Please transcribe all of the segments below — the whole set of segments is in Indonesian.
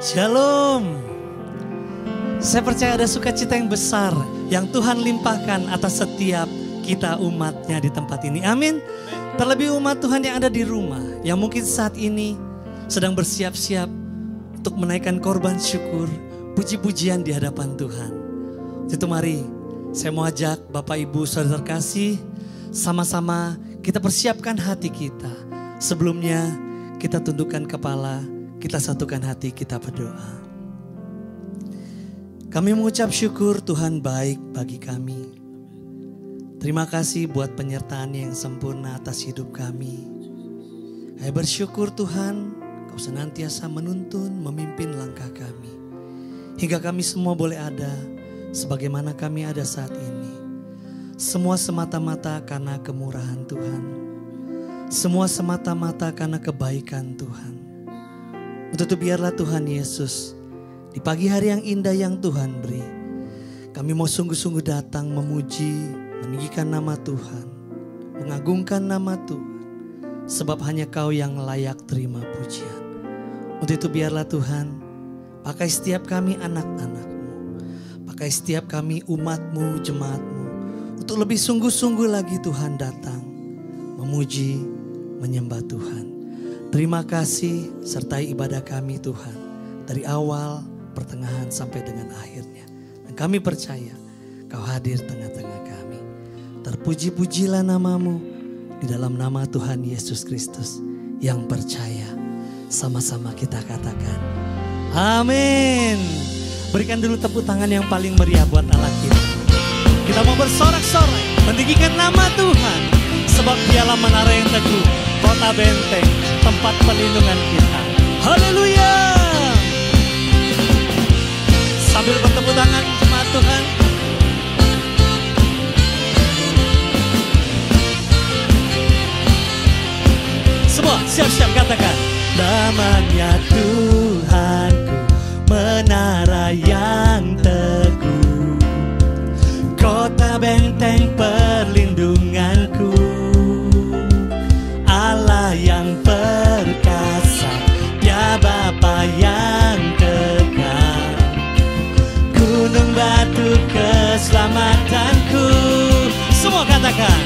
Shalom. Saya percaya ada sukacita yang besar yang Tuhan limpahkan atas setiap kita umatnya di tempat ini. Amin. Terlebih umat Tuhan yang ada di rumah, yang mungkin saat ini sedang bersiap-siap untuk menaikkan korban syukur, puji-pujian di hadapan Tuhan. Itu mari saya mau ajak Bapak Ibu Saudara terkasih, sama-sama kita persiapkan hati kita. Sebelumnya kita tundukkan kepala, kita satukan hati, kita berdoa. Kami mengucap syukur Tuhan baik bagi kami. Terima kasih buat penyertaan yang sempurna atas hidup kami. Saya bersyukur Tuhan, Kau senantiasa menuntun, memimpin langkah kami. Hingga kami semua boleh ada sebagaimana kami ada saat ini. Semua semata-mata karena kemurahan Tuhan. Semua semata-mata karena kebaikan Tuhan. Untuk itu biarlah Tuhan Yesus, di pagi hari yang indah yang Tuhan beri, kami mau sungguh-sungguh datang memuji, meninggikan nama Tuhan, mengagungkan nama Tuhan, sebab hanya Kau yang layak terima pujian. Untuk itu biarlah Tuhan, pakai setiap kami anak-anak-Mu, pakai setiap kami umat-Mu, jemaat-Mu, untuk lebih sungguh-sungguh lagi Tuhan datang, memuji, menyembah Tuhan. Terima kasih sertai ibadah kami Tuhan, dari awal, pertengahan sampai dengan akhirnya. Dan kami percaya Kau hadir tengah-tengah kami. Terpuji-pujilah nama-Mu di dalam nama Tuhan Yesus Kristus yang percaya. Sama-sama kita katakan amin. Berikan dulu tepuk tangan yang paling meriah buat Allah kita. Kita mau bersorak-sorai meninggikan nama Tuhan, sebab Dialah menara yang teguh, kota benteng, tempat perlindungan kita. Haleluya. Sambil bertepuk tangan jemaat Tuhan, semua siap-siap katakan namanya Tuhanku, menara yang teguh, kota benteng perlindunganku, Allah yang perkasa, ya Bapa yang kekal, gunung batu keselamatanku. Semua katakan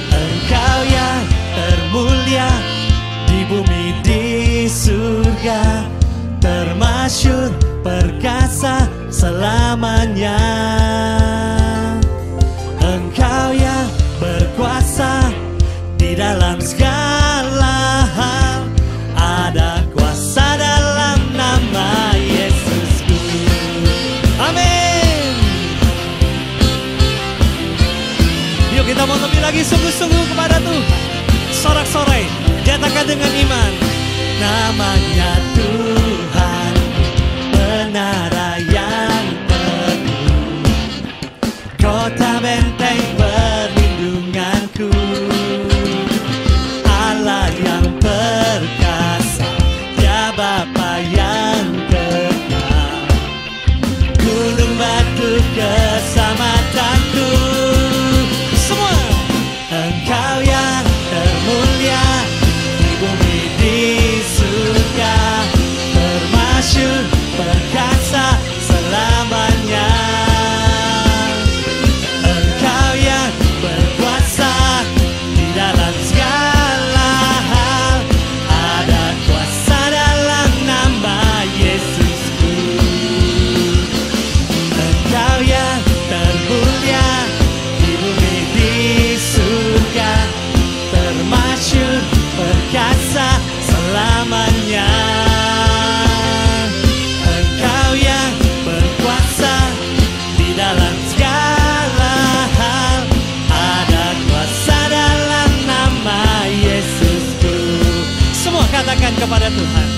Engkau yang termulia di bumi di surga, termasyhur perkasa selamanya. Engkau yang berkuasa di dalam segala hal, ada kuasa dalam nama Yesusku. Amin. Yuk kita mau lebih lagi sungguh-sungguh kepada Tuhan. Sorak-sorai, nyatakan dengan iman. Namanya Tuhan, menara yang teguh, kota benteng perlindunganku, Allah yang perkasa, ya Bapa yang kekal, gunung batu keselamatanku. Semua Engkau yang termulia di bumi di surga, termasyhur perkasa selamanya. Engkau yang berkuasa di dalam segala hal, ada kuasa dalam nama Yesusku. Engkau yang termulia di bumi di surga, termasyhur perkasa selamanya. Engkau yang berkuasa di dalam segala hal, ada kuasa dalam nama Yesusku. Semua katakan kepada Tuhan,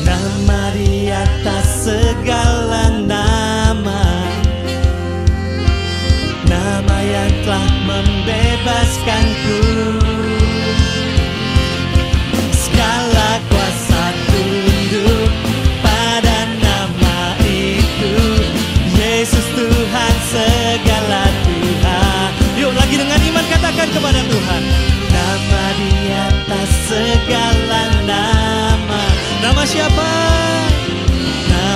nama di atas segala nama, nama yang telah membebaskanku. Segala kuasa tunduk pada nama itu, Yesus Tuhan segala Tuhan. Yuk lagi dengan iman katakan kepada Tuhan, nama di atas segala nama. Nama siapa? Nama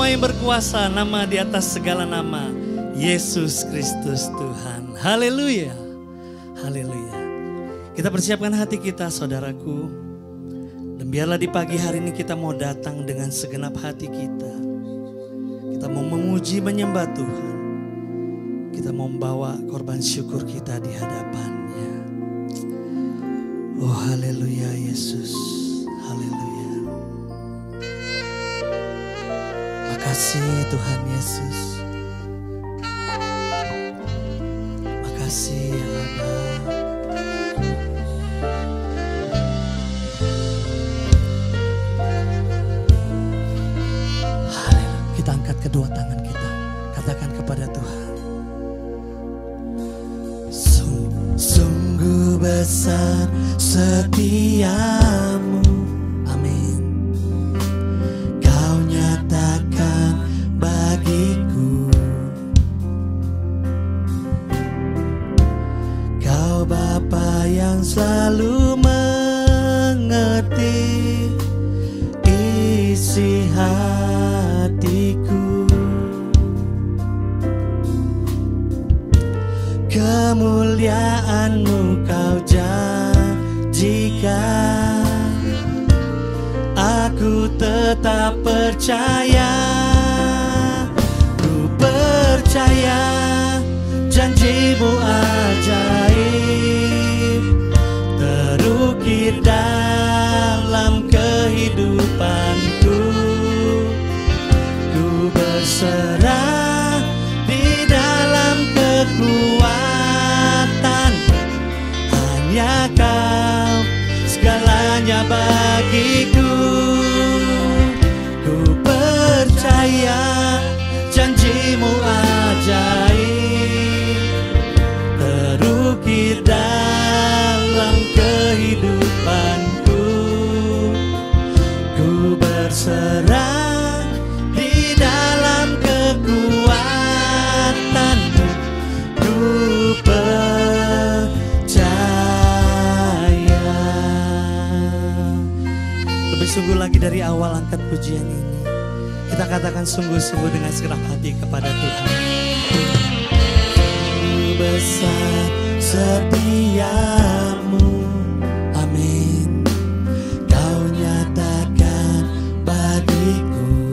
nama yang berkuasa, nama di atas segala nama, Yesus Kristus Tuhan. Haleluya. Haleluya. Kita persiapkan hati kita, saudaraku. Dan biarlah di pagi hari ini kita mau datang dengan segenap hati kita. Kita mau memuji, menyembah Tuhan. Kita mau membawa korban syukur kita di hadapan-Nya. Oh haleluya Yesus. Haleluya. Makasih Tuhan Yesus. Makasih ya Bapa. Haleluya. Kita angkat kedua tangan kita. Katakan kepada Tuhan. Sungguh besar setiamu. Amin. Kau nyatakan bagiku. Kau Bapa yang selalu mengerti isi hatiku. Kemuliaan-Mu Kau janjikan. Aku tetap percaya. Ku percaya janji-Mu ajaib terukir dalam kehidupanku. Ku berserah di dalam kekuatan. Hanya Kau segalanya bagiku. Ku percaya janji-Mu ajaib terukir dalam kehidupanku. Ku berserah di dalam kekuatan-Mu. Ku percaya. Lebih sungguh lagi dari awal angkat pujian ini. Kita katakan sungguh-sungguh dengan segenap hati kepada Tuhan. Sungguh besar setiamu. Amin. Kau nyatakan bagiku.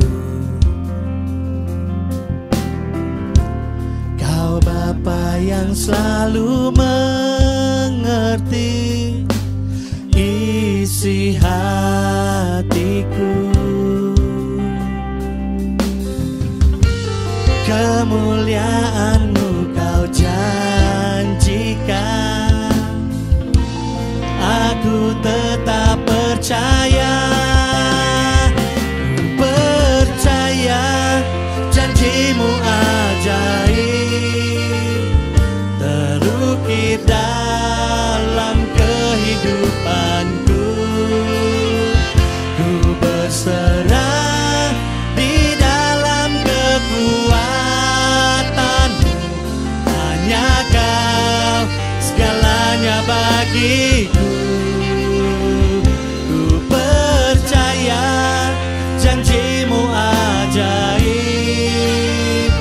Kau Bapa yang selalu mengerti isi hatiku. Kemuliaan-Mu Kau janjikan. Aku tetap percaya. Ku percaya janji-Mu ajaib terukir dalam kehidupanku. Ku berserah di dalam kekuatan-Mu. Hanya Kau segalanya bagiku. Ku percaya janji-Mu ajaib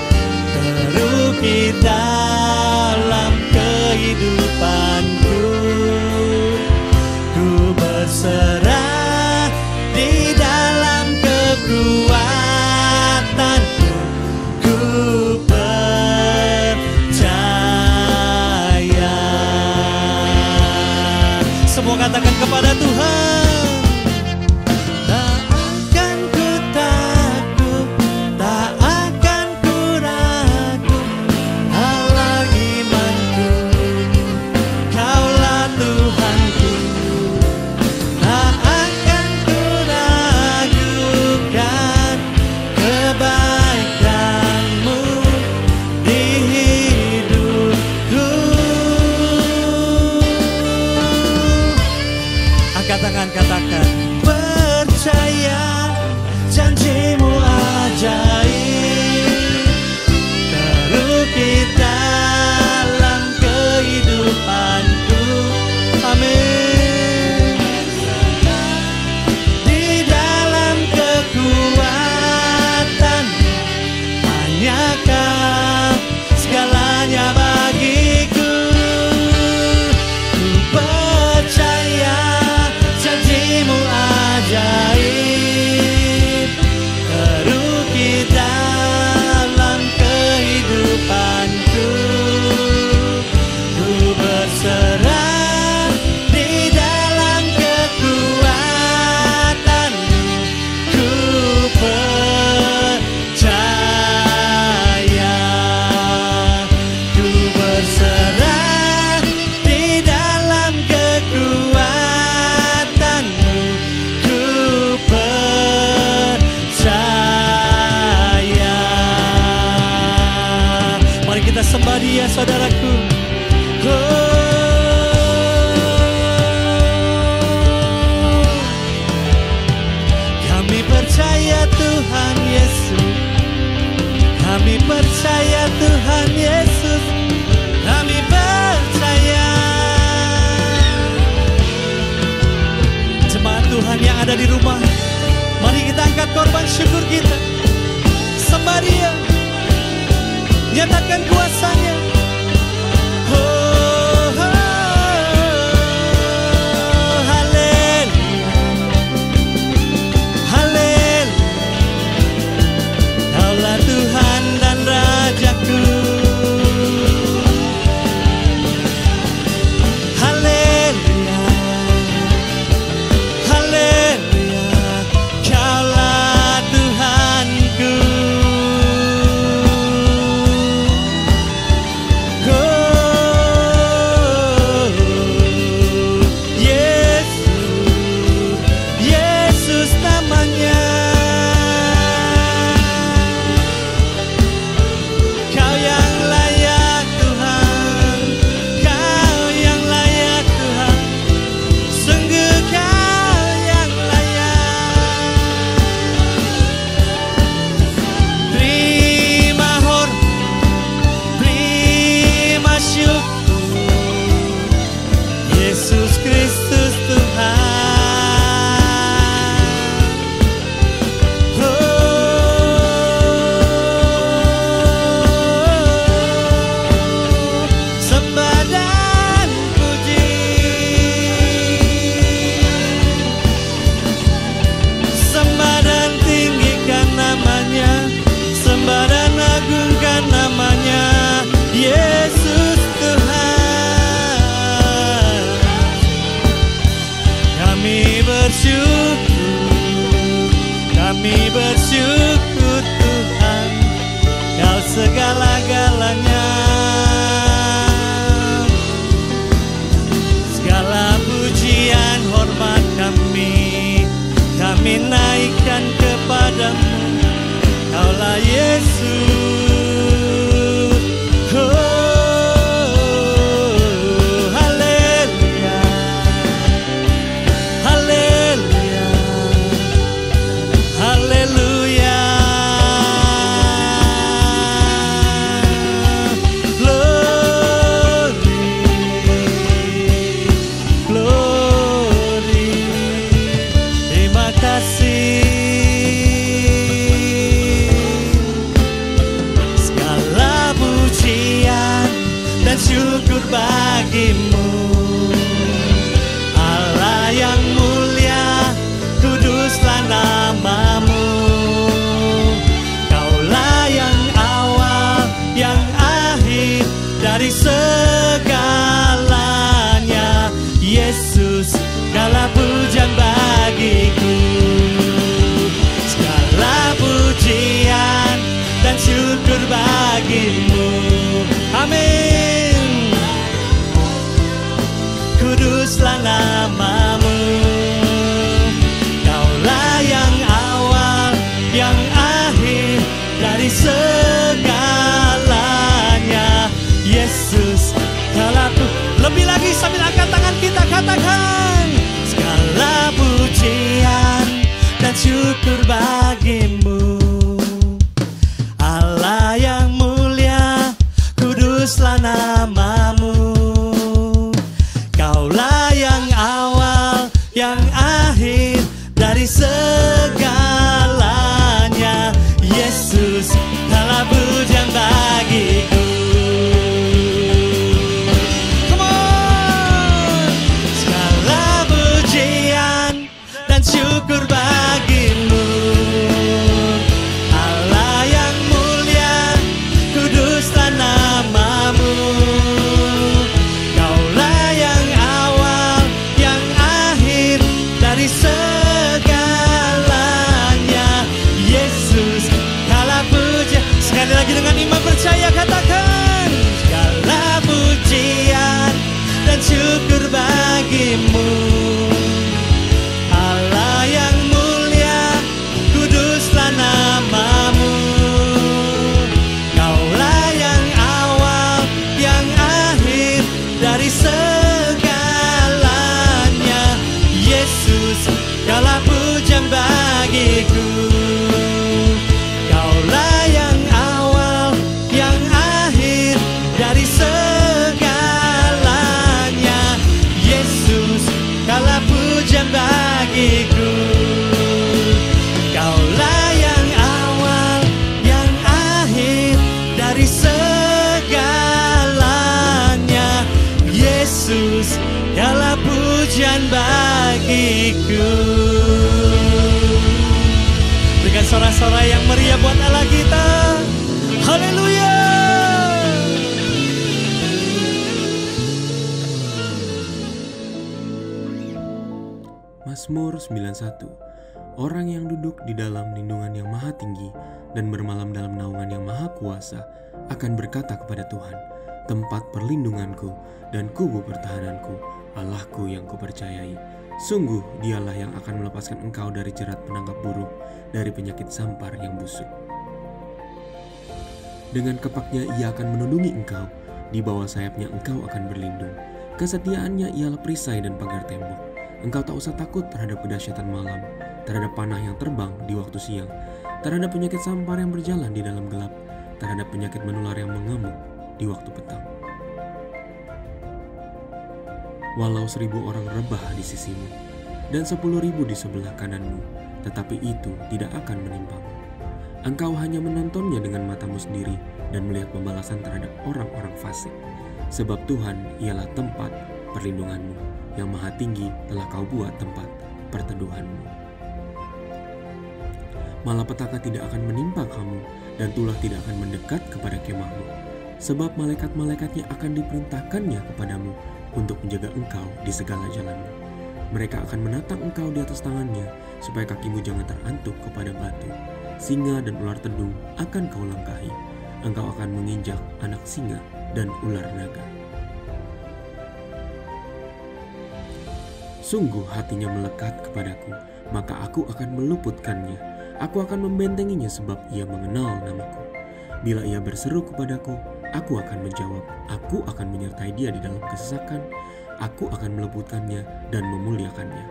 terukir dalam kehidupanku. Ku berserah di dalam kekuatan-Mu. Ku percaya. Semua katakan kepada Tuhan. Tak akan ku takut, tak akan ku ragu. Allah imanku, Kaulah Tuhanku. Tak akan ku ragukan kebaikan-Mu di hidupku. Angkat tangan hanya Kau segalanya bagiku. Ku percaya janji-Mu ajaib, teruki dalam kehidupanku. Ku berserah di dalam kekuatan-Mu. Ku percaya, ku berserah di dalam kekuatan-Mu. Ku percaya. Mari kita sembah Dia, saudaraku. Kami percaya Tuhan Yesus, kami percaya Tuhan Yesus, kami percaya. Jemaat Tuhan yang ada di rumah, mari kita angkat korban syukur kita, sembah Dia, nyatakan kuasa-Nya. Tuhan dan Rajaku, haleluya, haleluya, Kaulah Tuhanku. Yesus, Yesus namanya. Yesus Kristus Tuhan. Sembah dan puji, sembah dan tinggikan namanya, sembah dan agungkan namanya. Yesus Tuhan, kami bersyukur Tuhan, Kau segala-galanya. Segala pujian hormat kami naikkan kepadamu, Kaulah Yesus. Syukur bagimu, Allah yang mulia, kuduslah nama-Mu. Kaulah yang awal, yang akhir dari segalanya. Yesus, segala pujian bagiku, segala pujian dan syukur bagimu. Amin. Kuduslah nama-Mu, Kaulah yang awal, yang akhir dari segalanya. Yesus, segala lebih lagi sambil angkat tangan kita katakan, segala pujian dan syukur bagimu, Allah yang mulia, kuduslah nama-Mu. Kaulah yang awal, yang akhir dari segalanya. Yesus, segala pujian Dengan iman percaya katakan, segala pujian dan syukur bagimu, Allah yang mulia, kuduslah namamu. Kaulah yang awal, yang akhir dari segalanya. Yesus, kaulah pujian bagiku. Kaulah yang awal, yang akhir dari segalanya. Yesus, kaulah pujian bagiku. Kaulah yang awal, yang akhir dari segalanya. Yesus, kaulah pujian bagiku. Berikan sorak-sorai yang meriah buat Allah kita. Haleluya. Mazmur 91. Orang yang duduk di dalam lindungan yang maha tinggi dan bermalam dalam naungan yang maha kuasa akan berkata kepada Tuhan, tempat perlindunganku dan kubu pertahananku, Allahku yang kupercayai. Sungguh dialah yang akan melepaskan engkau dari jerat penangkap burung, dari penyakit sampar yang busuk. Dengan kepaknya ia akan melindungi engkau, di bawah sayapnya engkau akan berlindung. Kesetiaannya ialah perisai dan pagar tembok. Engkau tak usah takut terhadap kedahsyatan malam, terhadap panah yang terbang di waktu siang, terhadap penyakit sampar yang berjalan di dalam gelap, terhadap penyakit menular yang mengamuk di waktu petang. Walau 1.000 orang rebah di sisimu dan 10.000 di sebelah kananmu, tetapi itu tidak akan menimpamu. Engkau hanya menontonnya dengan matamu sendiri dan melihat pembalasan terhadap orang-orang fasik. Sebab Tuhan ialah tempat perlindunganmu, yang maha tinggi telah kau buat tempat perteduhanmu. Malapetaka tidak akan menimpa kamu, dan tulah tidak akan mendekat kepada kemahmu. Sebab malaikat-malaikatnya akan diperintahkannya kepadamu untuk menjaga engkau di segala jalanmu. Mereka akan menatang engkau di atas tangannya, supaya kakimu jangan terantuk kepada batu. Singa dan ular tedung akan kau langkahi. Engkau akan menginjak anak singa dan ular naga. Sungguh hatinya melekat kepadaku, maka aku akan meluputkannya. Aku akan membentenginya sebab ia mengenal namaku. Bila ia berseru kepadaku, aku akan menjawab. Aku akan menyertai dia di dalam kesesakan. Aku akan meluputkannya dan memuliakannya.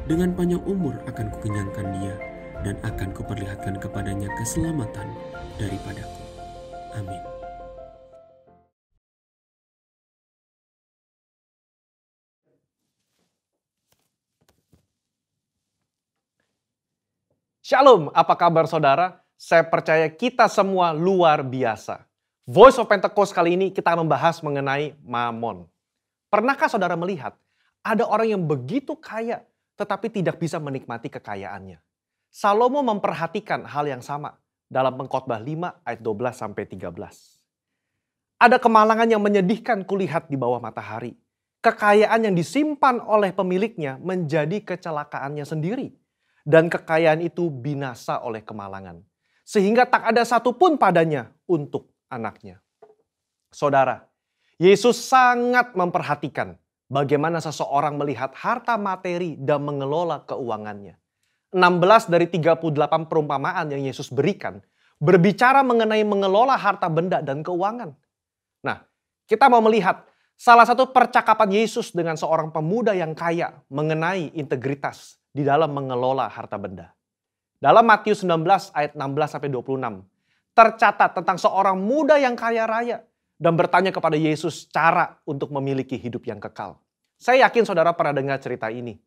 Dengan panjang umur akan kukenyangkan dia, dan akan kuperlihatkan kepadanya keselamatan daripadaku. Amin. Shalom, apa kabar saudara? Saya percaya kita semua luar biasa. Voice of Pentecost kali ini kita membahas mengenai Mamon. Pernahkah saudara melihat ada orang yang begitu kaya tetapi tidak bisa menikmati kekayaannya? Salomo memperhatikan hal yang sama dalam Pengkhotbah 5 ayat 12-13. Ada kemalangan yang menyedihkan kulihat di bawah matahari. Kekayaan yang disimpan oleh pemiliknya menjadi kecelakaannya sendiri. Dan kekayaan itu binasa oleh kemalangan. Sehingga tak ada satupun padanya untuk anaknya. Saudara, Yesus sangat memperhatikan bagaimana seseorang melihat harta materi dan mengelola keuangannya. 16 dari 38 perumpamaan yang Yesus berikan berbicara mengenai mengelola harta benda dan keuangan. Nah, kita mau melihat salah satu percakapan Yesus dengan seorang pemuda yang kaya mengenai integritas di dalam mengelola harta benda. Dalam Matius 19 ayat 16-26, tercatat tentang seorang muda yang kaya raya dan bertanya kepada Yesus cara untuk memiliki hidup yang kekal. Saya yakin saudara pernah dengar cerita ini.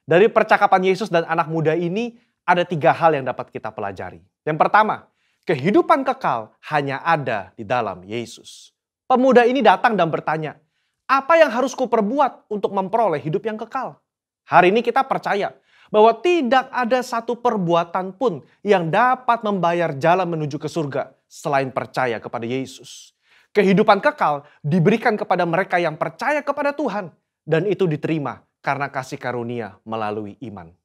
Dari percakapan Yesus dan anak muda ini, ada 3 hal yang dapat kita pelajari. Yang pertama, kehidupan kekal hanya ada di dalam Yesus. Pemuda ini datang dan bertanya, apa yang harus kuperbuat untuk memperoleh hidup yang kekal? Hari ini kita percaya bahwa tidak ada satu perbuatan pun yang dapat membayar jalan menuju ke surga selain percaya kepada Yesus. Kehidupan kekal diberikan kepada mereka yang percaya kepada Tuhan dan itu diterima karena kasih karunia melalui iman.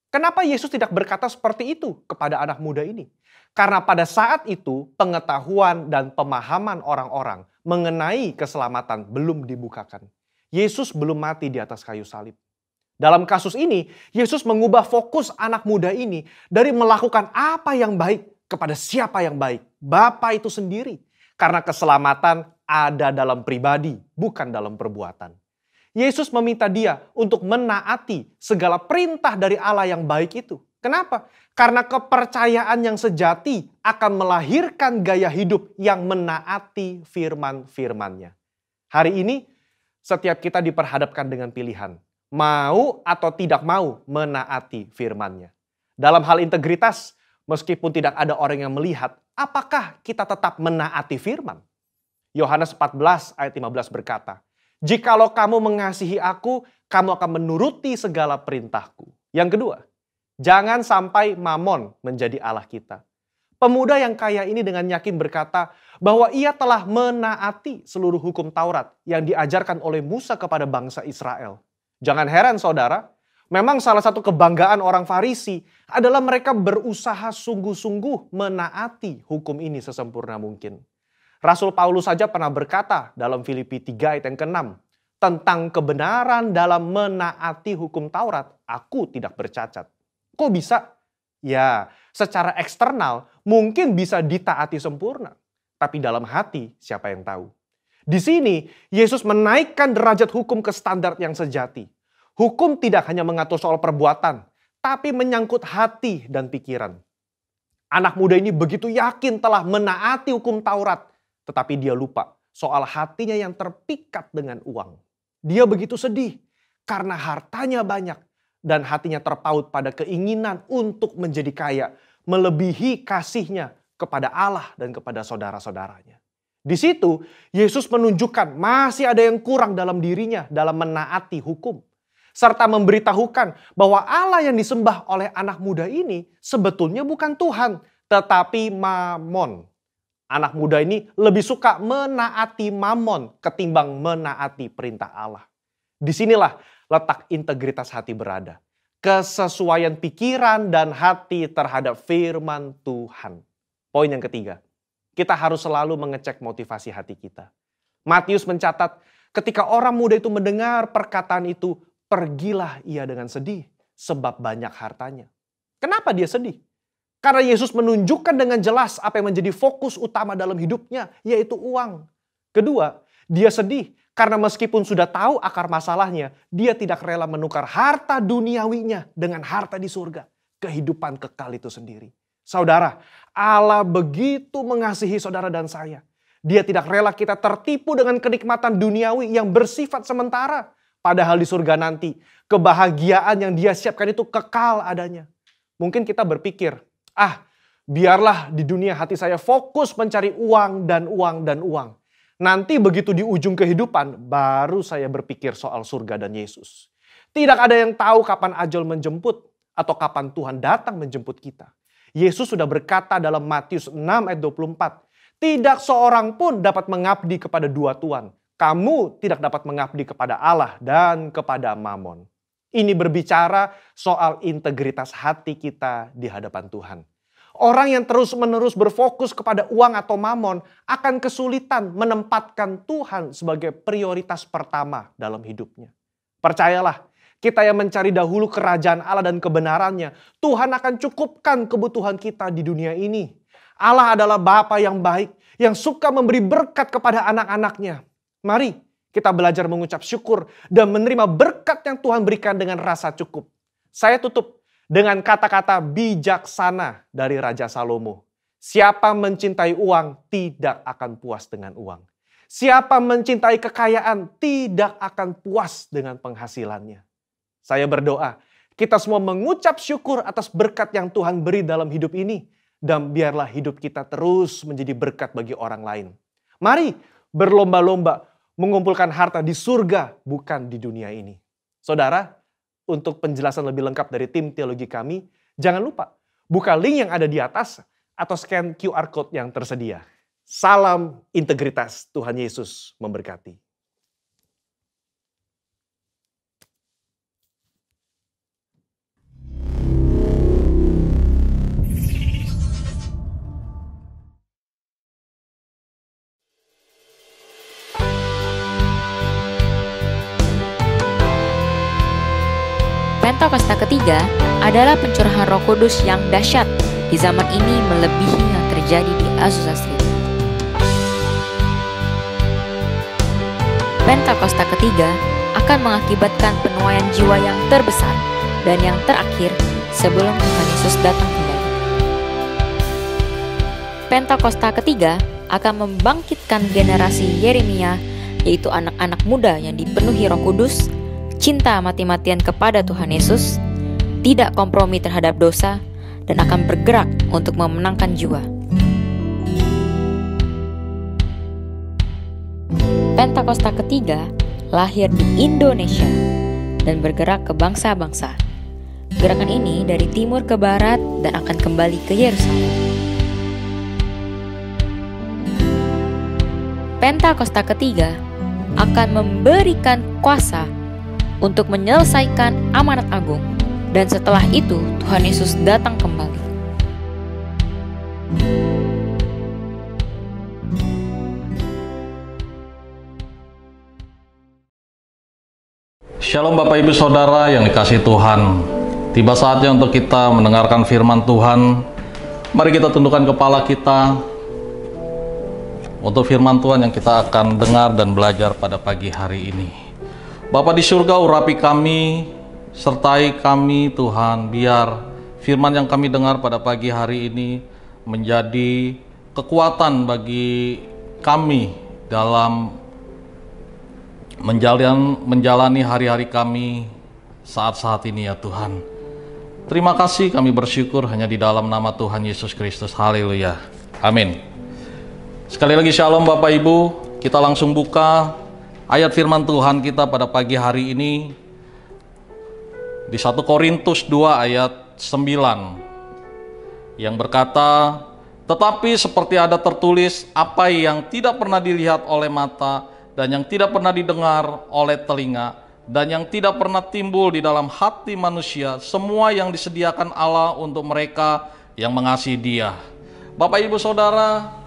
Kenapa Yesus tidak berkata seperti itu kepada anak muda ini? Karena pada saat itu pengetahuan dan pemahaman orang-orang mengenai keselamatan belum dibukakan. Yesus belum mati di atas kayu salib. Dalam kasus ini, Yesus mengubah fokus anak muda ini dari melakukan apa yang baik kepada siapa yang baik. Bapa itu sendiri. Karena keselamatan ada dalam pribadi, bukan dalam perbuatan. Yesus meminta dia untuk menaati segala perintah dari Allah yang baik itu. Kenapa? Karena kepercayaan yang sejati akan melahirkan gaya hidup yang menaati firman-firmannya. Hari ini, setiap kita diperhadapkan dengan pilihan. Mau atau tidak mau menaati firman-Nya. Dalam hal integritas, meskipun tidak ada orang yang melihat, apakah kita tetap menaati firman? Yohanes 14 ayat 15 berkata, "Jikalau kamu mengasihi aku, kamu akan menuruti segala perintahku." Yang kedua, jangan sampai mamon menjadi Allah kita. Pemuda yang kaya ini dengan yakin berkata bahwa ia telah menaati seluruh hukum Taurat yang diajarkan oleh Musa kepada bangsa Israel. Jangan heran saudara, memang salah satu kebanggaan orang Farisi adalah mereka berusaha sungguh-sungguh menaati hukum ini sesempurna mungkin. Rasul Paulus saja pernah berkata dalam Filipi 3 ayat yang ke-6, tentang kebenaran dalam menaati hukum Taurat, aku tidak bercacat. Kok bisa? Ya, secara eksternal mungkin bisa ditaati sempurna. Tapi dalam hati siapa yang tahu? Di sini Yesus menaikkan derajat hukum ke standar yang sejati. Hukum tidak hanya mengatur soal perbuatan, tapi menyangkut hati dan pikiran. Anak muda ini begitu yakin telah menaati hukum Taurat, tetapi dia lupa soal hatinya yang terpikat dengan uang. Dia begitu sedih karena hartanya banyak dan hatinya terpaut pada keinginan untuk menjadi kaya, melebihi kasihnya kepada Allah dan kepada saudara-saudaranya. Di situ Yesus menunjukkan masih ada yang kurang dalam dirinya dalam menaati hukum. Serta memberitahukan bahwa Allah yang disembah oleh anak muda ini sebetulnya bukan Tuhan, tetapi Mamon. Anak muda ini lebih suka menaati Mamon ketimbang menaati perintah Allah. Disinilah letak integritas hati berada. Kesesuaian pikiran dan hati terhadap firman Tuhan. Poin yang ketiga. Kita harus selalu mengecek motivasi hati kita. Matius mencatat, ketika orang muda itu mendengar perkataan itu, pergilah ia dengan sedih sebab banyak hartanya. Kenapa dia sedih? Karena Yesus menunjukkan dengan jelas apa yang menjadi fokus utama dalam hidupnya, yaitu uang. Kedua, dia sedih karena meskipun sudah tahu akar masalahnya, dia tidak rela menukar harta duniawinya dengan harta di surga. Kehidupan kekal itu sendiri. Saudara, Allah begitu mengasihi saudara dan saya. Dia tidak rela kita tertipu dengan kenikmatan duniawi yang bersifat sementara. Padahal di surga nanti, kebahagiaan yang dia siapkan itu kekal adanya. Mungkin kita berpikir, biarlah di dunia hati saya fokus mencari uang dan uang dan uang. Nanti begitu di ujung kehidupan, baru saya berpikir soal surga dan Yesus. Tidak ada yang tahu kapan ajal menjemput atau kapan Tuhan datang menjemput kita. Yesus sudah berkata dalam Matius 6 ayat 24, tidak seorang pun dapat mengabdi kepada dua tuan. Kamu tidak dapat mengabdi kepada Allah dan kepada Mamon. Ini berbicara soal integritas hati kita di hadapan Tuhan. Orang yang terus-menerus berfokus kepada uang atau mamon akan kesulitan menempatkan Tuhan sebagai prioritas pertama dalam hidupnya. Percayalah, kita yang mencari dahulu kerajaan Allah dan kebenarannya, Tuhan akan cukupkan kebutuhan kita di dunia ini. Allah adalah Bapa yang baik, yang suka memberi berkat kepada anak-anaknya. Mari kita belajar mengucap syukur dan menerima berkat yang Tuhan berikan dengan rasa cukup. Saya tutup dengan kata-kata bijaksana dari Raja Salomo. Siapa mencintai uang tidak akan puas dengan uang. Siapa mencintai kekayaan tidak akan puas dengan penghasilannya. Saya berdoa, kita semua mengucap syukur atas berkat yang Tuhan beri dalam hidup ini. Dan biarlah hidup kita terus menjadi berkat bagi orang lain. Mari berlomba-lomba mengumpulkan harta di surga, bukan di dunia ini. Saudara, untuk penjelasan lebih lengkap dari tim teologi kami, jangan lupa buka link yang ada di atas atau scan QR Code yang tersedia. Salam integritas, Tuhan Yesus memberkati. Pentakosta ketiga adalah pencurahan Roh Kudus yang dahsyat di zaman ini melebihi yang terjadi di Azusa Street. Pentakosta ketiga akan mengakibatkan penuaian jiwa yang terbesar dan yang terakhir sebelum Tuhan Yesus datang kembali. Pentakosta ketiga akan membangkitkan generasi Yeremia, yaitu anak-anak muda yang dipenuhi Roh Kudus, cinta mati-matian kepada Tuhan Yesus, tidak kompromi terhadap dosa, dan akan bergerak untuk memenangkan jiwa. Pentakosta ketiga lahir di Indonesia dan bergerak ke bangsa-bangsa. Gerakan ini dari timur ke barat dan akan kembali ke Yerusalem. Pentakosta ketiga akan memberikan kuasa untuk menyelesaikan amanat agung, dan setelah itu Tuhan Yesus datang kembali. Shalom Bapak Ibu Saudara yang dikasihi Tuhan. Tiba saatnya untuk kita mendengarkan firman Tuhan. Mari kita tundukkan kepala kita untuk firman Tuhan yang kita akan dengar dan belajar pada pagi hari ini. Bapa di surga, urapi kami, sertai kami Tuhan, biar firman yang kami dengar pada pagi hari ini menjadi kekuatan bagi kami dalam menjalani hari-hari kami saat-saat ini ya Tuhan. Terima kasih, kami bersyukur hanya di dalam nama Tuhan Yesus Kristus. Haleluya. Amin. Sekali lagi shalom Bapak Ibu, kita langsung buka ayat firman Tuhan kita pada pagi hari ini di 1 Korintus 2 ayat 9 yang berkata, tetapi seperti ada tertulis, apa yang tidak pernah dilihat oleh mata dan yang tidak pernah didengar oleh telinga dan yang tidak pernah timbul di dalam hati manusia, semua yang disediakan Allah untuk mereka yang mengasihi Dia. Bapak Ibu Saudara,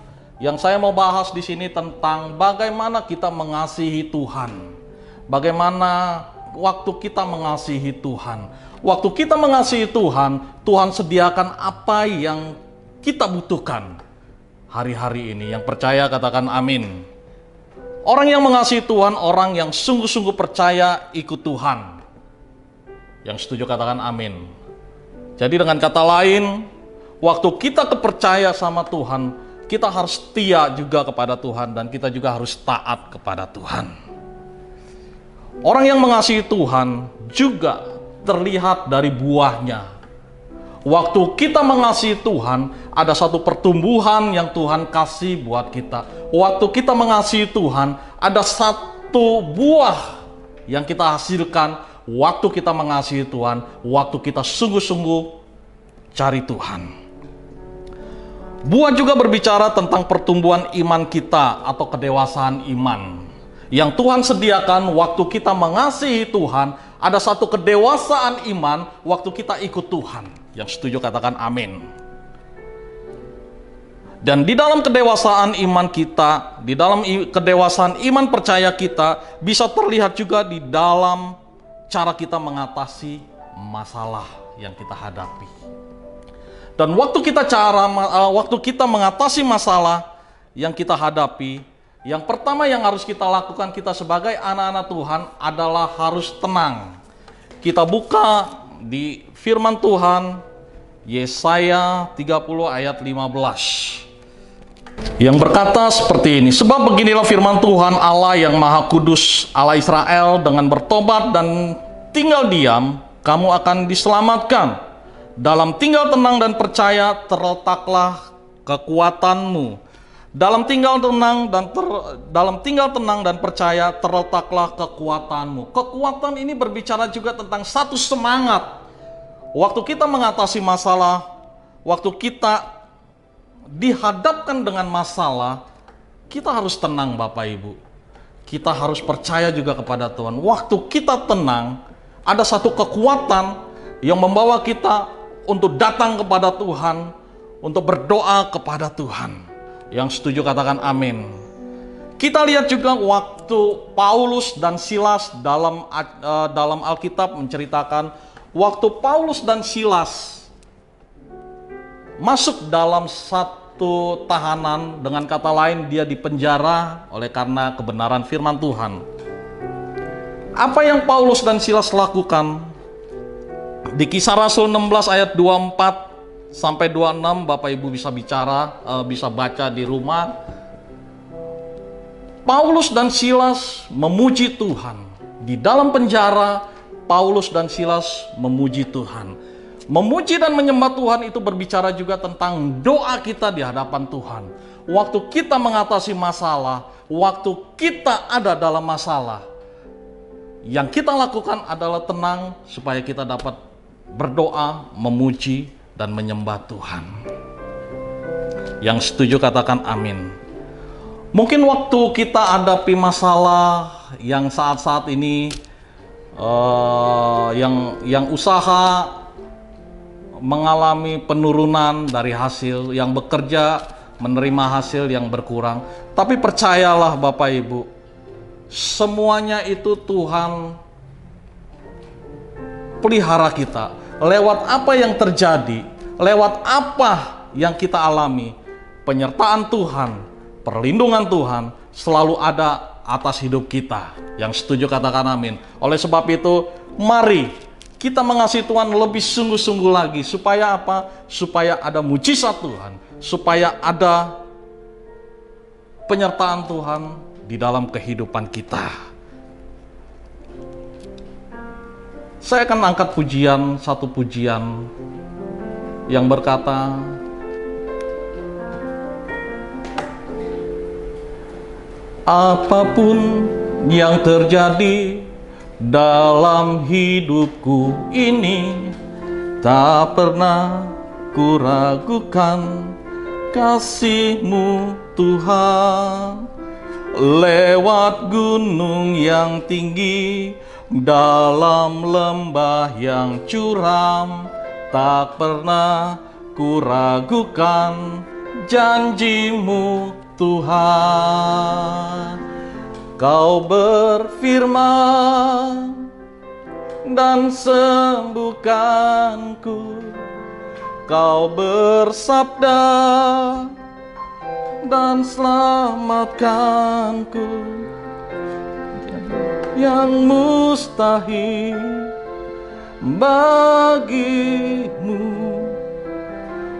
yang saya mau bahas di sini tentang bagaimana kita mengasihi Tuhan. Bagaimana waktu kita mengasihi Tuhan. Waktu kita mengasihi Tuhan, Tuhan sediakan apa yang kita butuhkan hari-hari ini. Yang percaya katakan amin. Orang yang mengasihi Tuhan, orang yang sungguh-sungguh percaya ikut Tuhan. Yang setuju katakan amin. Jadi dengan kata lain, waktu kita kepercaya sama Tuhan, kita harus setia juga kepada Tuhan dan kita juga harus taat kepada Tuhan. Orang yang mengasihi Tuhan juga terlihat dari buahnya. Waktu kita mengasihi Tuhan, ada satu pertumbuhan yang Tuhan kasih buat kita. Waktu kita mengasihi Tuhan, ada satu buah yang kita hasilkan waktu kita mengasihi Tuhan, waktu kita sungguh-sungguh cari Tuhan. Buah juga berbicara tentang pertumbuhan iman kita atau kedewasaan iman yang Tuhan sediakan waktu kita mengasihi Tuhan. Ada satu kedewasaan iman waktu kita ikut Tuhan. Yang setuju katakan amin. Dan di dalam kedewasaan iman kita, di dalam kedewasaan iman percaya kita, bisa terlihat juga di dalam cara kita mengatasi masalah yang kita hadapi. Dan waktu kita mengatasi masalah yang kita hadapi, yang pertama yang harus kita lakukan kita sebagai anak-anak Tuhan adalah harus tenang. Kita buka di firman Tuhan Yesaya 30 ayat 15. Yang berkata seperti ini, sebab beginilah firman Tuhan Allah yang Maha Kudus, Allah Israel, dengan bertobat dan tinggal diam, kamu akan diselamatkan. Dalam tinggal tenang dan percaya terletaklah kekuatanmu. Dalam tinggal tenang dan percaya terletaklah kekuatanmu. Kekuatan ini berbicara juga tentang satu semangat. Waktu kita mengatasi masalah, waktu kita dihadapkan dengan masalah, kita harus tenang Bapak Ibu. Kita harus percaya juga kepada Tuhan. Waktu kita tenang, ada satu kekuatan yang membawa kita untuk datang kepada Tuhan, untuk berdoa kepada Tuhan. Yang setuju katakan amin. Kita lihat juga waktu Paulus dan Silas dalam Alkitab menceritakan waktu Paulus dan Silas masuk dalam satu tahanan, dengan kata lain dia dipenjara oleh karena kebenaran firman Tuhan. Apa yang Paulus dan Silas lakukan? Di Kisah Rasul 16 ayat 24 sampai 26, Bapak Ibu bisa baca di rumah. Paulus dan Silas memuji Tuhan. Di dalam penjara, Paulus dan Silas memuji Tuhan. Memuji dan menyembah Tuhan itu berbicara juga tentang doa kita di hadapan Tuhan. Waktu kita mengatasi masalah, waktu kita ada dalam masalah, yang kita lakukan adalah tenang supaya kita dapat berdoa, memuji, dan menyembah Tuhan. Yang setuju katakan amin. Mungkin waktu kita hadapi masalah yang saat-saat ini, yang usaha mengalami penurunan dari hasil, yang bekerja menerima hasil yang berkurang. Tapi percayalah Bapak Ibu, semuanya itu Tuhan pelihara kita. Lewat apa yang terjadi, lewat apa yang kita alami, penyertaan Tuhan, perlindungan Tuhan selalu ada atas hidup kita. Yang setuju katakan amin. Oleh sebab itu, mari kita mengasihi Tuhan lebih sungguh-sungguh lagi. Supaya apa? Supaya ada mujizat Tuhan, supaya ada penyertaan Tuhan di dalam kehidupan kita. Saya akan angkat satu pujian yang berkata, apapun yang terjadi dalam hidupku ini, tak pernah kuragukan kasih-Mu Tuhan. Lewat gunung yang tinggi, dalam lembah yang curam, tak pernah kuragukan janji-Mu Tuhan. Kau berfirman dan sembuhkanku, Kau bersabda dan selamatkanku. Yang mustahil bagimu,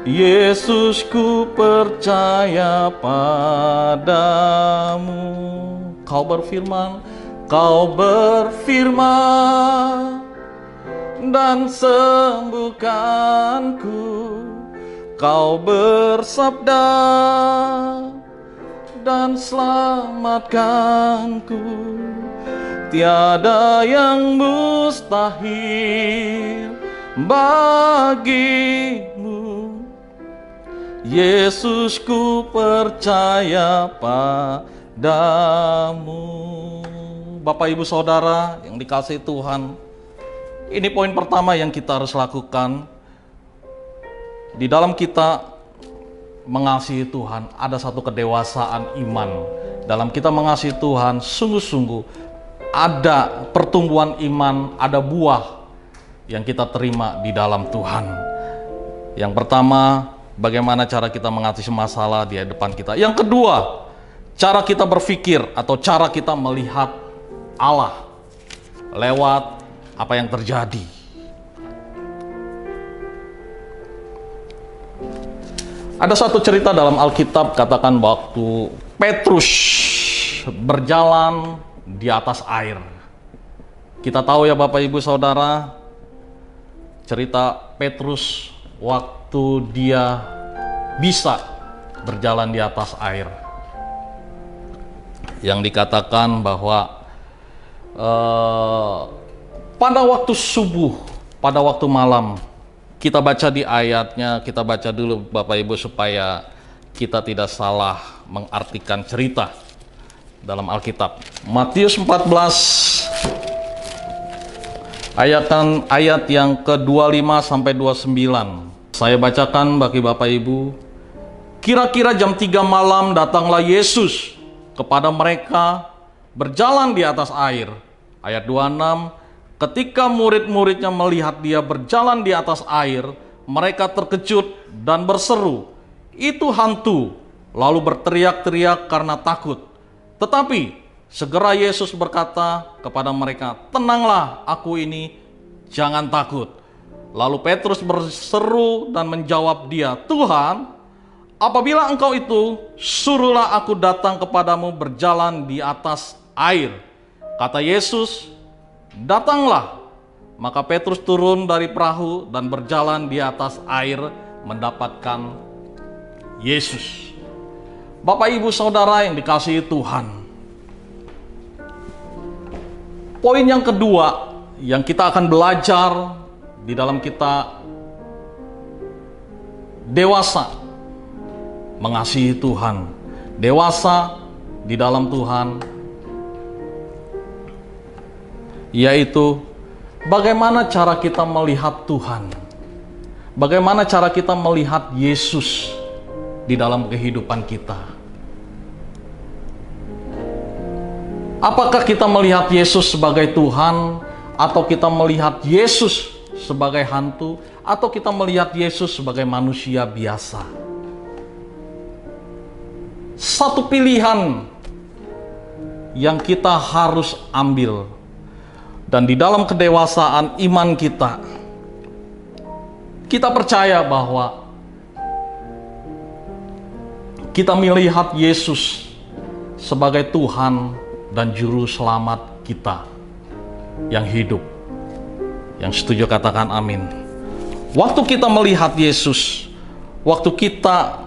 Yesus, ku percaya padamu. Kau berfirman dan sembuhkanku. Kau bersabda dan selamatkanku. Tiada yang mustahil bagimu, Yesus, ku percaya padamu. Bapak Ibu Saudara yang dikasihi Tuhan, ini poin pertama yang kita harus lakukan. Di dalam kita mengasihi Tuhan, ada satu kedewasaan iman. Dalam kita mengasihi Tuhan, sungguh-sungguh ada pertumbuhan iman, ada buah yang kita terima di dalam Tuhan. Yang pertama, bagaimana cara kita mengatasi masalah di depan kita. Yang kedua, cara kita berpikir atau cara kita melihat Allah lewat apa yang terjadi. Ada satu cerita dalam Alkitab, katakan waktu Petrus berjalan di atas air. Kita tahu ya Bapak Ibu Saudara, cerita Petrus waktu dia bisa berjalan di atas air. Yang dikatakan bahwa pada waktu subuh, pada waktu malam, kita baca di ayatnya, kita baca dulu Bapak Ibu supaya kita tidak salah mengartikan cerita dalam Alkitab. Matius 14 ayat yang ke-25 sampai 29. Saya bacakan bagi Bapak Ibu. Kira-kira jam 3 malam datanglah Yesus kepada mereka berjalan di atas air. Ayat 26, Ketika murid-muridnya melihat dia berjalan di atas air, mereka terkejut dan berseru, "Itu hantu!" Lalu berteriak-teriak karena takut. Tetapi segera Yesus berkata kepada mereka, "Tenanglah, aku ini, jangan takut." Lalu Petrus berseru dan menjawab dia, "Tuhan, apabila engkau itu, suruhlah aku datang kepadamu berjalan di atas air." Kata Yesus, "Datanglah." Maka Petrus turun dari perahu dan berjalan di atas air mendapatkan Yesus. Bapak, Ibu, Saudara yang dikasihi Tuhan, poin yang kedua yang kita akan belajar di dalam kita dewasa mengasihi Tuhan, dewasa di dalam Tuhan, yaitu bagaimana cara kita melihat Tuhan, bagaimana cara kita melihat Yesus di dalam kehidupan kita. Apakah kita melihat Yesus sebagai Tuhan, atau kita melihat Yesus sebagai hantu, atau kita melihat Yesus sebagai manusia biasa? Satu pilihan yang kita harus ambil. Dan di dalam kedewasaan iman kita, kita percaya bahwa kita melihat Yesus sebagai Tuhan dan Juru Selamat kita yang hidup. Yang setuju katakan amin. Waktu kita melihat Yesus, waktu kita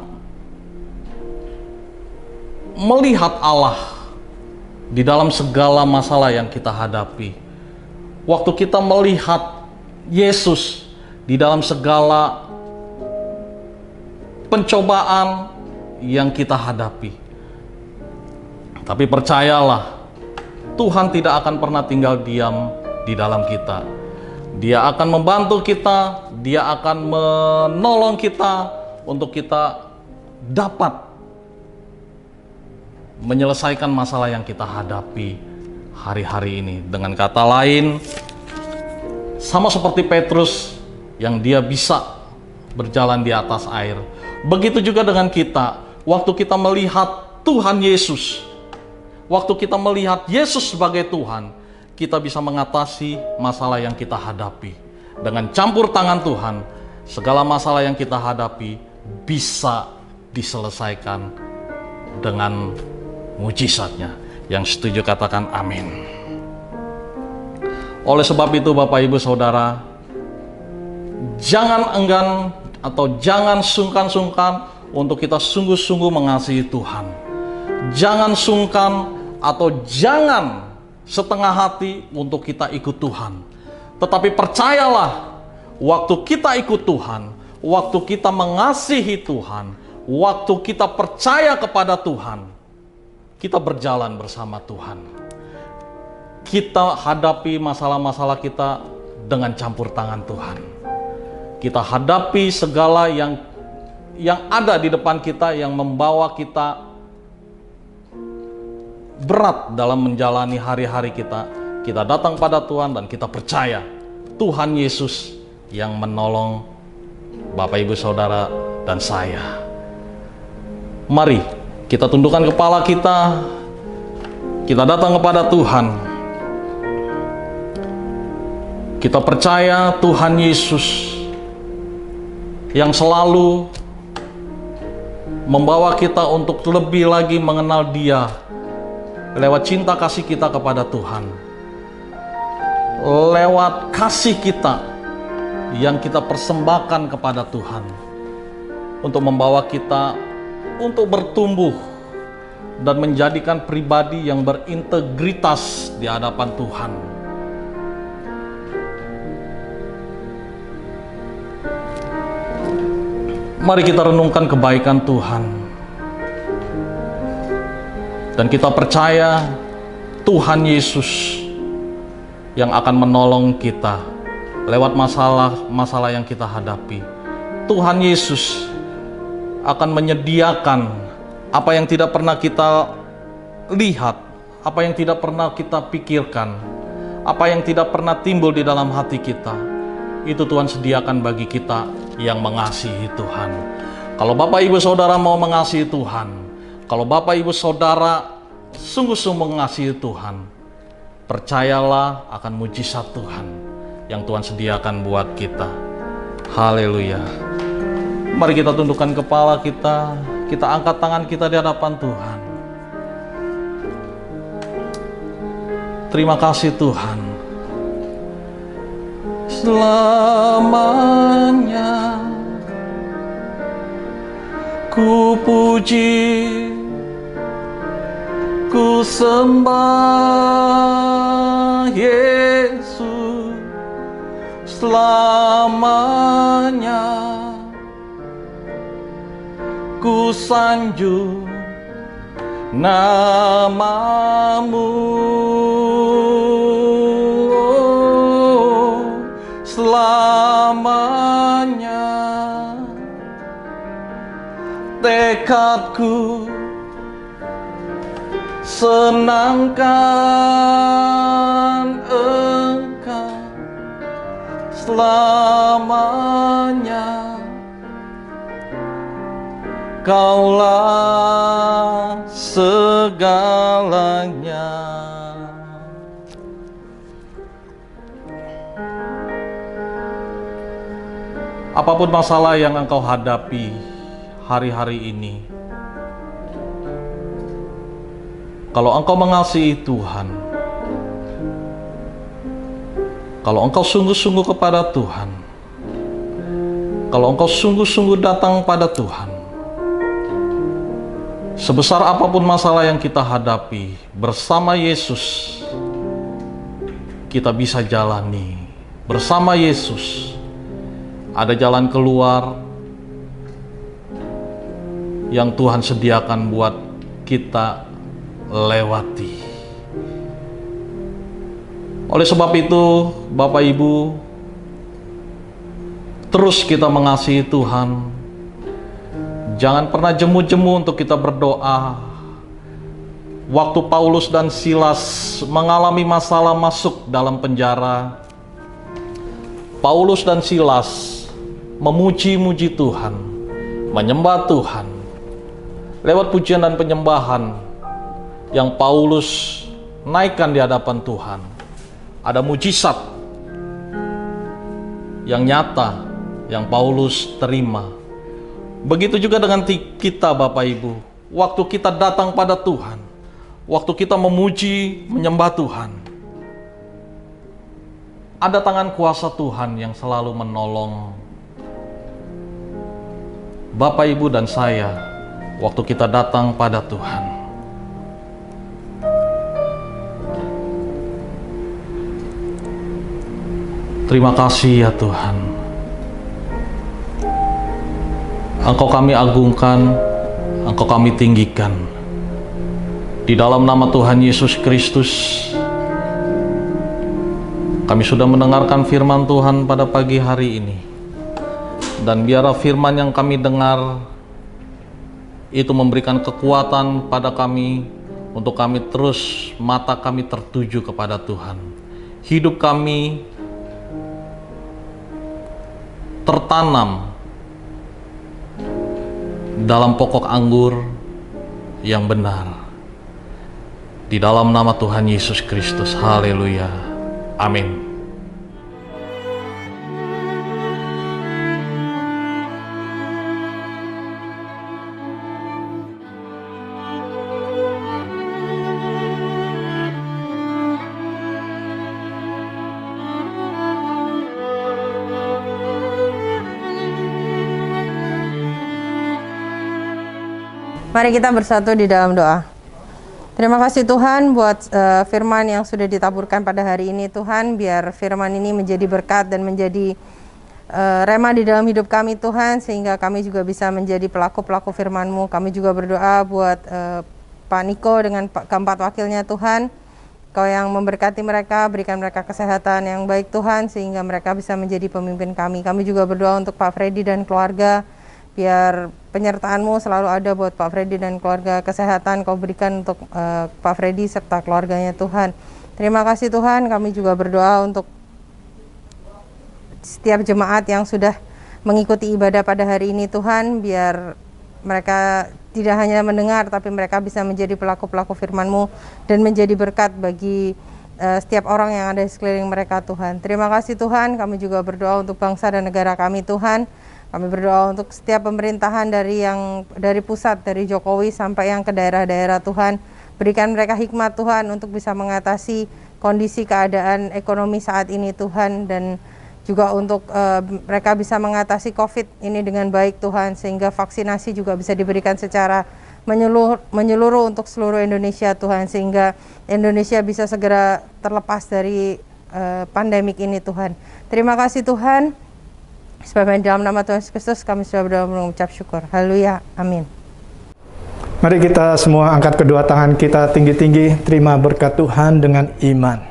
melihat Allah di dalam segala masalah yang kita hadapi, waktu kita melihat Yesus di dalam segala pencobaan yang kita hadapi, tapi percayalah, Tuhan tidak akan pernah tinggal diam di dalam kita. Dia akan membantu kita, Dia akan menolong kita untuk kita dapat menyelesaikan masalah yang kita hadapi hari-hari ini. Dengan kata lain, sama seperti Petrus yang dia bisa berjalan di atas air, begitu juga dengan kita. Waktu kita melihat Tuhan Yesus, waktu kita melihat Yesus sebagai Tuhan, kita bisa mengatasi masalah yang kita hadapi. Dengan campur tangan Tuhan, segala masalah yang kita hadapi bisa diselesaikan dengan mujizatnya. Yang setuju katakan amin. Oleh sebab itu Bapak Ibu Saudara, jangan enggan atau jangan sungkan-sungkan untuk kita sungguh-sungguh mengasihi Tuhan. Jangan sungkan atau jangan setengah hati untuk kita ikut Tuhan. Tetapi percayalah, waktu kita ikut Tuhan, waktu kita mengasihi Tuhan, waktu kita percaya kepada Tuhan, kita berjalan bersama Tuhan. Kita hadapi masalah-masalah kita dengan campur tangan Tuhan. Kita hadapi segala yang ada di depan kita yang membawa kita berat dalam menjalani hari-hari kita. Kita datang pada Tuhan dan kita percaya Tuhan Yesus yang menolong Bapak Ibu Saudara dan saya. Mari kita tundukkan kepala kita, kita datang kepada Tuhan. Kita percaya Tuhan Yesus yang selalu membawa kita untuk lebih lagi mengenal Dia lewat cinta kasih kita kepada Tuhan, lewat kasih kita yang kita persembahkan kepada Tuhan, untuk membawa kita untuk bertumbuh dan menjadikan pribadi yang berintegritas di hadapan Tuhan. Mari kita renungkan kebaikan Tuhan. Dan kita percaya Tuhan Yesus yang akan menolong kita lewat masalah-masalah yang kita hadapi. Tuhan Yesus akan menyediakan apa yang tidak pernah kita lihat, apa yang tidak pernah kita pikirkan, apa yang tidak pernah timbul di dalam hati kita, itu Tuhan sediakan bagi kita yang mengasihi Tuhan. Kalau Bapak Ibu Saudara mau mengasihi Tuhan, kalau Bapak Ibu Saudara sungguh-sungguh mengasihi Tuhan, percayalah akan mujizat Tuhan yang Tuhan sediakan buat kita. Haleluya. Mari kita tundukkan kepala kita, kita angkat tangan kita di hadapan Tuhan. Terima kasih Tuhan. Selamanya ku puji, ku sembah Yesus. Selamanya ku sanjung namamu. Selamanya tekadku senangkan Engkau. Selamanya Kaulah segalanya. Apapun masalah yang engkau hadapi hari-hari ini, kalau engkau mengasihi Tuhan, kalau engkau sungguh-sungguh kepada Tuhan, kalau engkau sungguh-sungguh datang pada Tuhan, sebesar apapun masalah yang kita hadapi, bersama Yesus kita bisa jalani. Bersama Yesus ada jalan keluar yang Tuhan sediakan buat kita lewati. Oleh sebab itu, Bapak Ibu, terus kita mengasihi Tuhan. Jangan pernah jemu-jemu untuk kita berdoa. Waktu Paulus dan Silas mengalami masalah masuk dalam penjara, Paulus dan Silas memuji-muji Tuhan, menyembah Tuhan. Lewat pujian dan penyembahan yang Paulus naikkan di hadapan Tuhan, ada mujizat yang nyata yang Paulus terima. Begitu juga dengan kita, Bapak Ibu. Waktu kita datang pada Tuhan, waktu kita memuji, menyembah Tuhan, ada tangan kuasa Tuhan yang selalu menolong Bapak Ibu dan saya waktu kita datang pada Tuhan. Terima kasih ya Tuhan. Engkau kami agungkan, Engkau kami tinggikan. Di dalam nama Tuhan Yesus Kristus, kami sudah mendengarkan firman Tuhan pada pagi hari ini. Dan biarlah firman yang kami dengar itu memberikan kekuatan pada kami untuk kami terus mata kami tertuju kepada Tuhan. Hidup kami tertanam dalam pokok anggur yang benar. Di dalam nama Tuhan Yesus Kristus. Haleluya. Amin. Mari kita bersatu di dalam doa. Terima kasih Tuhan buat firman yang sudah ditaburkan pada hari ini Tuhan. Biar firman ini menjadi berkat dan menjadi rema di dalam hidup kami Tuhan. Sehingga kami juga bisa menjadi pelaku-pelaku firman-Mu. Kami juga berdoa buat Pak Niko dengan keempat wakilnya Tuhan. Kau yang memberkati mereka, berikan mereka kesehatan yang baik Tuhan. Sehingga mereka bisa menjadi pemimpin kami. Kami juga berdoa untuk Pak Freddy dan keluarga. biar penyertaan-Mu selalu ada buat Pak Freddy dan keluarga, kesehatan Kau berikan untuk Pak Freddy serta keluarganya Tuhan. Terima kasih Tuhan, kami juga berdoa untuk setiap jemaat yang sudah mengikuti ibadah pada hari ini Tuhan, biar mereka tidak hanya mendengar tapi mereka bisa menjadi pelaku-pelaku firman-Mu dan menjadi berkat bagi setiap orang yang ada di sekeliling mereka Tuhan. Terima kasih Tuhan, kami juga berdoa untuk bangsa dan negara kami Tuhan. Kami berdoa untuk setiap pemerintahan dari pusat, dari Jokowi sampai yang ke daerah-daerah Tuhan. Berikan mereka hikmat Tuhan untuk bisa mengatasi kondisi keadaan ekonomi saat ini Tuhan, dan juga untuk mereka bisa mengatasi COVID ini dengan baik Tuhan, sehingga vaksinasi juga bisa diberikan secara menyeluruh untuk seluruh Indonesia Tuhan, sehingga Indonesia bisa segera terlepas dari pandemik ini Tuhan. Terima kasih Tuhan. Sebab dalam nama Tuhan Yesus Kristus kami sudah berdoa mengucap syukur. Haleluya. Amin. Mari kita semua angkat kedua tangan kita tinggi-tinggi, terima berkat Tuhan dengan iman.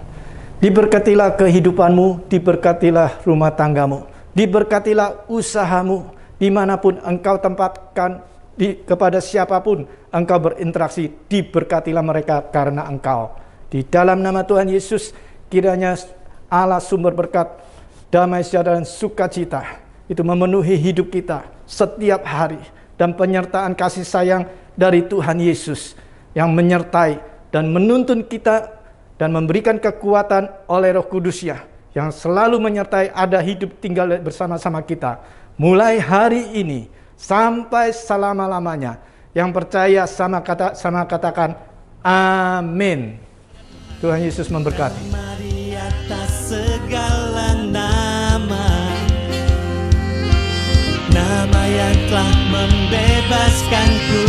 Diberkatilah kehidupanmu, diberkatilah rumah tanggamu, diberkatilah usahamu, dimanapun engkau tempatkan, kepada siapapun engkau berinteraksi, diberkatilah mereka karena engkau. Di dalam nama Tuhan Yesus, kiranya Allah sumber berkat, damai sejahtera dan sukacita itu memenuhi hidup kita setiap hari, dan penyertaan kasih sayang dari Tuhan Yesus yang menyertai dan menuntun kita dan memberikan kekuatan oleh Roh Kudus-Nya yang selalu menyertai, ada hidup tinggal bersama-sama kita mulai hari ini sampai selama-lamanya. Yang percaya sama katakan amin. Tuhan Yesus memberkati. Di atas segala nama yang telah membebaskanku.